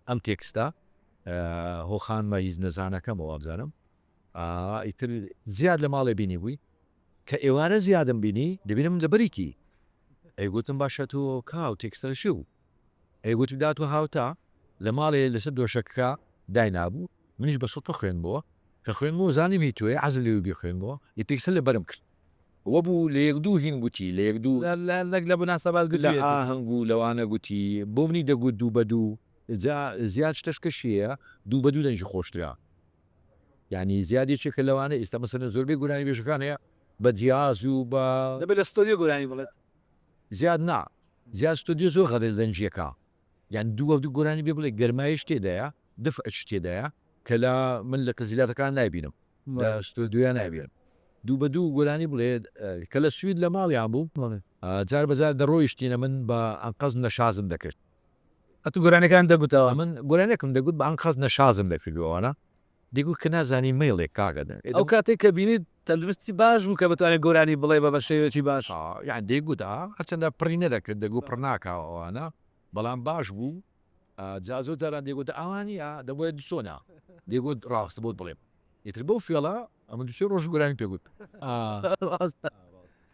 ئەم تێکستە هۆخانمە هیچ نەزانەکەم ئەو ئابزانم ئیتر زیاد لە ماڵێ بینی بووی کە ئێوارە زیادم بینی دەبینم دەبریتی ئەیگوتم باشە تۆ کاو تێکستەر شو ئەیگوت دات و هاوتا لە ماڵێ لەسەر دۆشەکە داینابوو منیش بە سڵتە خوێن بووە کە خوێن بۆ زانیمی توێ عەزل لێ بێ خوێن بووە ی تێکسە لە بەرم کرد وە بوو لە یەک دوو هین گوتی لە یەک دوو لە بناسەبات لە ئاهەنگ و لەوانە گوتی بۆ منی دەگوت دوو بە دوو زیاد شتەشکەشیە دوو بە دوو دەنجی خۆشترا یعنی زیادێکێکە لەوانە ئێستا مەسەرە زۆربەی گۆرانی بێژەکان هەیە بە جیاز و بە دەبێت لە ستۆدیۆ گۆرانی بڵێت زیاد نا زیاد ستۆدیۆ زۆر غەدە دەنجیەکە یان دوو دوو گۆرانی بێ بڵێ گەرمایش تێدایە دفعش تێدایە کە لە من لە کەزیلاتەکان نایبینم لە ستۆدیۆیان نایبێن دوو بە دوو گۆرانی بڵێت کە لە سوید لە ماڵیان بوو جار بەجار دەڕۆیشتینە من بە ئەنقەز نەشازم دەکرد ئەتو گۆرانەکان دەگوتەوە من گۆرانێکم دەگوت بە ئەنقەز نەشازم دەفیلوانە دیگوت کە نازانی مەیڵێک کاگەدە ئەو کاتێک کە بینیت تەلوستی باش بوو کە بتوانێت گۆرانی بڵێ بە شێوێکی باش یان دەیگوت هەرچەندە پڕی نەدەکرد دەگو پڕ ناکاوانە بەڵام باش بوو جازۆ جاران دەیگوت ئەوانی دەبێت دوسۆنا دەیگوت ڕاست بۆت بڵێم ئیتر بەو فێڵە ئەمە دوسێ ڕۆژ گۆرانی پێگوت